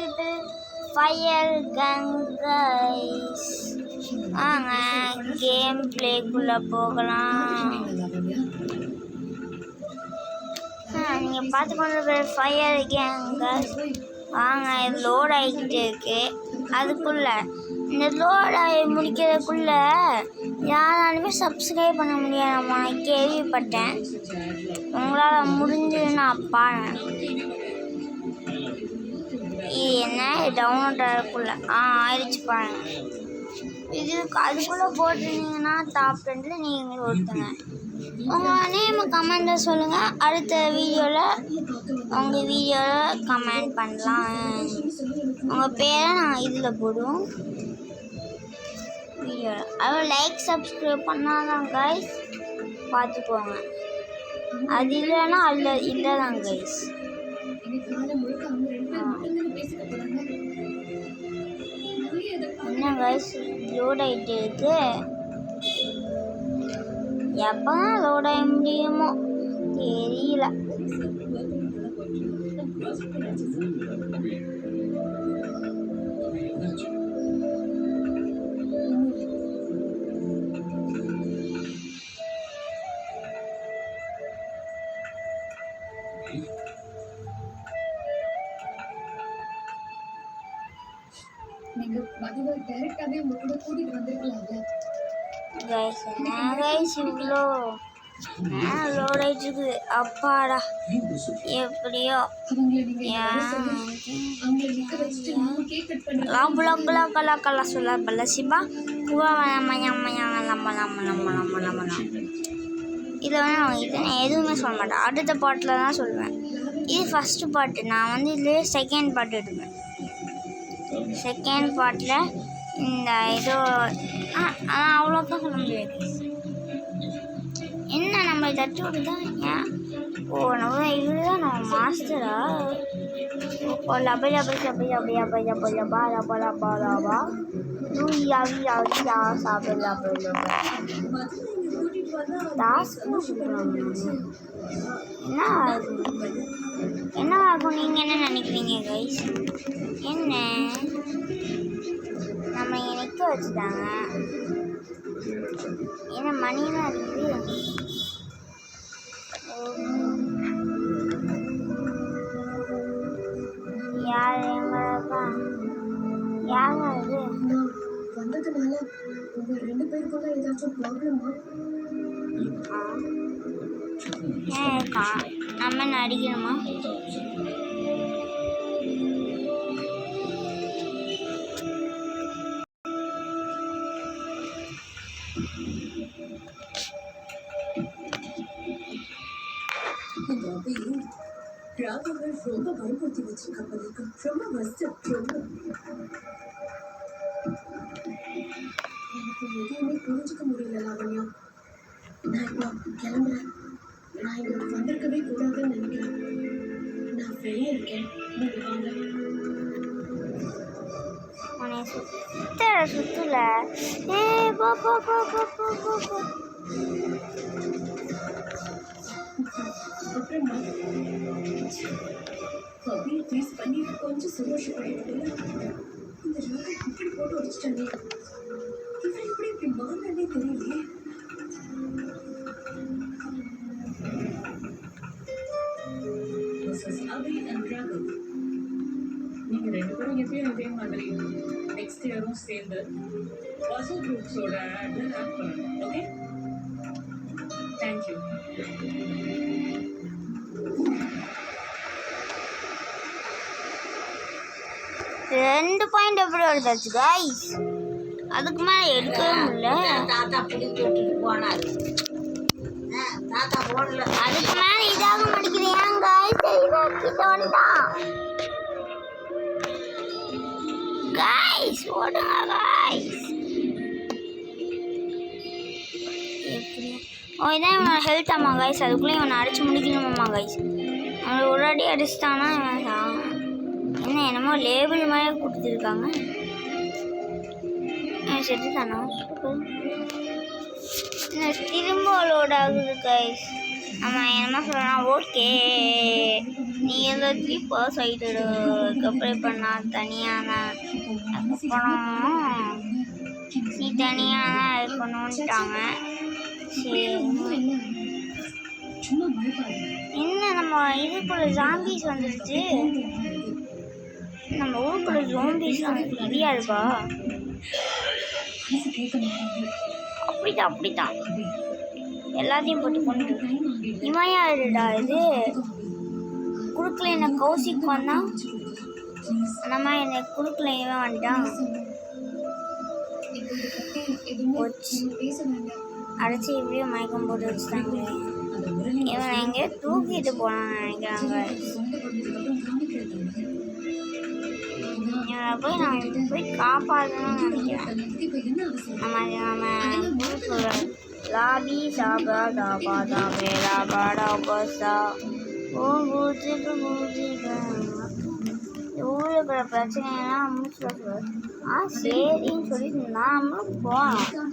இது fire gun guys. வாங்க game பிளேக்குள்ள போகலாம். நீங்கள் பார்த்து கொண்டு ஃபயர் கேம் கைஸ். வாங்க இது லோட் ஆகிக்கிட்டு இருக்கு. அதுக்குள்ள இந்த லோட் ஆகி முடிக்கிறதுக்குள்ள யாராலுமே சப்ஸ்கிரைப் பண்ண முடியாதும்மா, நான் கேள்விப்பட்டேன். உங்களால் முடிஞ்சதுன்னா பாருங்க. இது என்ன டவுன்லோட் ஆகக்குள்ள ஆயிடுச்சு பாருங்க. இது அதுக்குள்ளே போட்டிருந்தீங்கன்னா டாப் 10ல் நீங்கள் ஒருத்தங்க. உங்கள் நேம் கமெண்ட்டில் சொல்லுங்கள். அடுத்த வீடியோவில் உங்கள் வீடியோவில் கமெண்ட் பண்ணலாம். உங்கள் பேரை நான் இதில் போடுவோம் வீடியோவில். அதுவும் லைக் சப்ஸ்கிரைப் பண்ணாதான் கைஸ், பார்த்துக்கோங்க. அது இல்லைன்னா இல்லை தான் கைஸ். என்ன கைஸ் லோட் ஆகிட்டு இருக்கு. எப்போ தான் லோட் ஆக முடியுமோ தெரியல. நீங்க மதுவை டைரக்டாவே உங்க கூட கூட்டிட்டு வந்திருக்கலாம்ல கைஸ். என்ன கைஸ் இவ்வளோ லோட் ஆயிடுச்சு. அப்பாடா எப்படியோ கலா சொல்ல பல்ல சிபா இதை வந்து நான் எதுவுமே சொல்ல மாட்டேன். அடுத்த பாட்டில் தான் சொல்லுவேன். இது ஃபஸ்ட்டு பாட்டு. நான் வந்து இதுலேயே செகண்ட் பாட்டு எடுப்பேன். செகண்ட் பார்ட்டில் இந்த ஏதோ அவ்வளோக்கா சொல்ல முடியாது. என்ன நம்ம தட்டி விட்டுதான் ஏன் நம்ம இவரு தான் நம்ம மாஸ்டரா. லபை லபை லபை லபை லபை லபை லபா லபா லபா லபா யாவி யாவி யா சாப்பிட லபை லபை என்ன ஆகும் நீங்கள் என்ன நினைக்கிறீங்க கைஸ்? என்ன நம்ம இங்கே நிற்க வச்சுட்டாங்க. என்ன மணியெல்லாம் இருக்குது. யார் எங்களுக்கா யார் அது வந்ததுனால உங்கள் 2 பேருக்குள்ள ஏதாச்சும் ப்ராப்ளமா? ஏக்கா நம்ம நடிக்கணுமா? ராகவன் ரொம்ப பயன்படுத்தி வச்சிருக்காங்க. ரொம்ப கஷ்டம். ரொம்ப எனக்கு எதுவுமே புரிஞ்சுக்க முடியல லாவண்யா. நான் இப்போ கிளம்புறேன். நான் இங்கே வந்திருக்கவே கூடாதுன்னு நினைக்கிறேன். நான் வெளியே இருக்கேன். நீங்கள் வாங்க. உன்னை சுத்தல அப்புறமா கபியை ப்ளீஸ் பண்ணி கொஞ்சம் சந்தோஷப்பட்டு இந்த ராகை இப்படி போட்டு வச்சுட்டானே. இவன் இப்படி மாறினே தெரியலையே. நீங்க 2 பேரும் எப்பயும் இதே மாதிரி நெக்ஸ்ட் இயரும் சேர்ந்து வாசு குரூப்ஸோட ஆட்ல ஆட் பண்ணணும். Okay, thank you. 2 பாயிண்ட் எப்படி எடுத்தாச்சு கைஸ்? அதுக்கு மேலே எடுக்கவே முடியல. தாத்தா பிடிச்சி விட்டுட்டு போனார். தாத்தா போடல. அதுக்கு மேலே இதாக மாட்டேங்கிறேன் கைஸ். கிட்ட வந்துட்டான் கைஸ். ஓடுங்க கைஸ். எப்படி இதான் இவனோட ஹெல்த் ஆமா கைஸ். அதுக்குள்ளே இவனை அடிச்சு முடிக்கணுமாம்மா கைஸ். அவனை ஒரு அடி அடிச்சிட்டானா இவன் என்ன என்னமோ லேபிள் மாதிரி கொடுத்துருக்காங்க. செட்டு தானா திரும்ப லோட் ஆகுது கைஸ். நம்ம என்ன சொல்லலாம், ஓகே நீ எல்லாத்துலேயும் பாஸ் ஆகிட்டு அப்ளை பண்ணால் தனியாக தான், அதுக்கப்புறம் நீ தனியாக தான் இருக்கணும்ட்டாங்க. சரி என்ன நம்ம இதுக்குள்ள ஜாம்பிஸ் வந்துடுச்சு, நம்ம ஊருக்குள்ள ஜாம்பிஸ்லாம் ஃப்ரீயாக இருக்கா? அப்படித்தான் எல்லாத்தையும் போட்டு கொண்டு இமையாடுடா. இது குறுக்கில் என்ன கௌசிக் வந்தான், நம்ம என்னை குறுக்கில் இவன் வந்துட்டான். அடைச்சி இப்படியே மயக்கம் போட்டு வச்சுட்டாங்க. இவன் எங்கேயோ தூக்கிட்டு போனான்னு நினைக்கிறாங்க. இவனை போய் நான் போய் காப்பாற்றணும்னு நினைக்கிறேன். நம்ம சொல்கிறோம் லாபி சாபா தாபா தாபே லாபா டாபா ஓ பூஜிக்கு ஊரில் இருக்கிற பிரச்சனையெல்லாம் முடிச்சு சரின்னு சொல்லிட்டு நாமளும் போனோம்.